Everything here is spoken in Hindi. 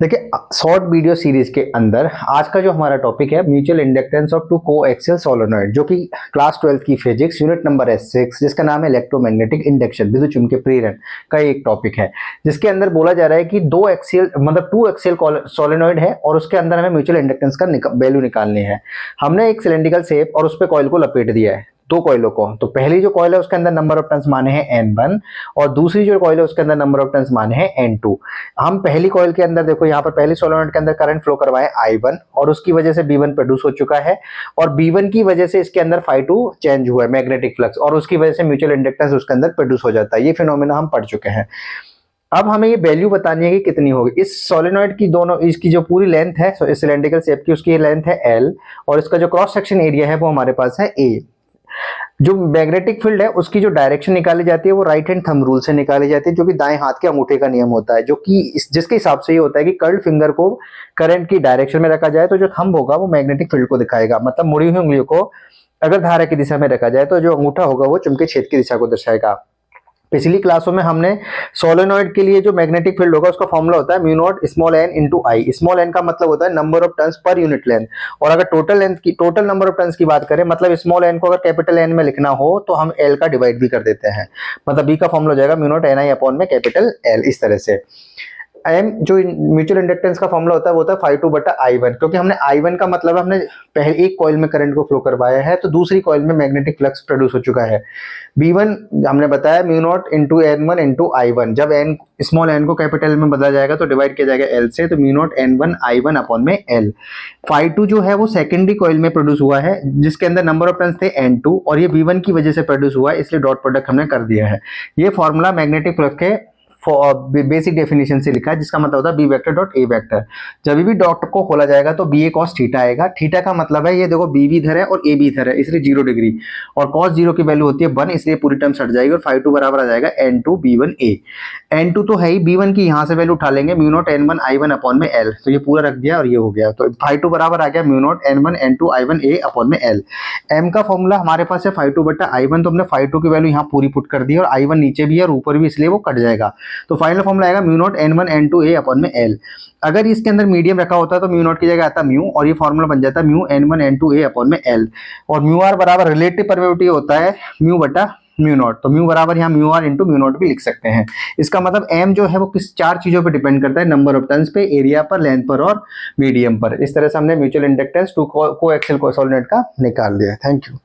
देखिए शॉर्ट वीडियो सीरीज के अंदर आज का जो हमारा टॉपिक है mutual inductance of two coaxial solenoid, जो कि क्लास 12 की फिजिक्स यूनिट नंबर S6 जिसका नाम है इलेक्ट्रोमैग्नेटिक इंडक्शन विद्युत चुम्बकीय प्रेरण का एक टॉपिक है, जिसके अंदर बोला जा रहा है कि दो एक्सियल मतलब टू एक्सियल सोलेनॉइड है और उसके अंदर हमें म्यूचुअल इंडक्टेंस का वैल्यू निकालनी है। हमने एक सिलेंड्रिकल शेप और उस पर कॉइल को लपेट दिया है दो कॉइलों को। तो पहली जो कॉइल है उसके अंदर नंबर ऑफ टर्न्स माने हैं N1 और दूसरी जो कॉइल है उसके अंदर नंबर ऑफ टर्न्स माने हैं N2। हम पहली कॉइल के अंदर देखो यहाँ पर पहली सोलेनॉइड के अंदर करंट फ्लो करवाए I1 और उसकी वजह से B1 प्रोड्यूस हो चुका है और B1 की वजह से इसके अंदर φ2 चेंज हुआ है मैग्नेटिक फ्लक्स और उसकी वजह से म्यूचुअल इंडक्टेंस उसके अंदर प्रोड्यूस हो जाता है। ये फिनोमेना हम पढ़ चुके हैं। अब हमें ये वैल्यू बतानी है कि कितनी होगी इस सोलेनॉइड की। दोनों इसकी जो पूरी लेंथ है सिलेंड्रिकल शेप की उसकी लेंथ है L और इसका जो क्रॉस सेक्शन एरिया है वो हमारे पास है A। जो मैग्नेटिक फील्ड है उसकी जो डायरेक्शन निकाली जाती है वो राइट हैंड थंब रूल से निकाली जाती है, जो कि दाएं हाथ के अंगूठे का नियम होता है, जो कि जिसके हिसाब से ये होता है कि कर्ल्ड फिंगर को करंट की डायरेक्शन में रखा जाए तो जो थंब होगा वो मैग्नेटिक फील्ड को दिखाएगा, मतलब मुड़ी हुई उंगलियों को अगर धारा की दिशा में रखा जाए तो जो अंगूठा होगा वो चुंबकीय क्षेत्र की दिशा को दर्शाएगा। पिछली क्लासों में हमने सोलेनॉइड के लिए जो मैग्नेटिक फील्ड होगा उसका फॉर्मूला होता है mu not small n into I. Small n का मतलब होता है number of turns per unit length, और अगर टोटल नंबर ऑफ टर्न्स की बात करें मतलब स्मॉल एन को अगर कैपिटल एन में लिखना हो तो हम एल का डिवाइड भी कर देते हैं, मतलब बी का फॉर्मूला हो जाएगा mu not an I upon में कैपिटल एल। इस तरह से एम जो म्यूचुअल इंडक्टेंस का फॉर्मूला होता है वो होता है φ2 बटा I1, क्योंकि हमने I1 का मतलब हमने पहले एक कॉइल में करंट को फ्लो करवाया है तो दूसरी कॉइल में मैग्नेटिक फ्लक्स प्रोड्यूस हो चुका है। B1 हमने बताया mu naught into N1 into I1, जब n स्मॉल n को कैपिटल में बदला जाएगा तो डिवाइड किया जाएगा L से, तो mu naught N1 I1 upon में L। φ2 जो है वो सेकेंडरी कॉइल में प्रोड्यूस हुआ है जिसके अंदर नंबर ऑफ टर्न्स थे N2 और ये B1 की वजह से प्रोड्यूस हुआ है, इसलिए डॉट प्रोडक्ट हमने कर दिया है। ये फॉर्मूला मैग्नेटिक फ्लक्स के बेसिक डेफिनेशन से लिखा है, जिसका मतलब होता है B vector dot A vector. जब भी डॉट को खोला जाएगा तो बी ए कॉस थीटा आएगा। थीटा का मतलब है ये देखो बी भी इधर है और ए भी इधर है, इसलिए 0 डिग्री, और कॉस 0 की वैल्यू होती है 1, इसलिए पूरी टर्म हट जाएगी और φ2 बराबर आ जाएगा N2 B1 A। N2 तो है ही, B1 की यहाँ से वैल्यू उठा लेंगे mu naught N1 I1 upon में L, तो ये पूरा रख दिया और ये हो गया, तो φ2 बराबर आ गया mu naught N1 N2 I1 A upon में L। M का फॉर्मूला हमारे पास है φ2 बटा I1, तो हमने φ2 की वैल्यू यहाँ पूरी पुट कर दी और I1 नीचे भी है और ऊपर भी, इसलिए वो कट जाएगा, तो फाइनल फॉर्मूला आएगा mu naught N1 N2 A upon में L। अगर इसके अंदर मीडियम रखा होता तो म्यू नॉट की जगह आता म्यू और ये फॉर्मूला बन जाता mu N1 N2 A upon में L, और म्यू आर बराबर रिलेटिव परमिटिविटी होता है म्यू बटा म्यू नॉट, तो म्यू बराबर यहाँ mu r into mu naught भी लिख सकते हैं। इसका मतलब एम जो है वो किस चार चीजों पे डिपेंड करता है, नंबर ऑफ टर्न्स पे, एरिया पर, लेंथ पर और मीडियम पर। इस तरह से हमने mutual inductance two coaxial solenoid का निकाल लिया। Thank you.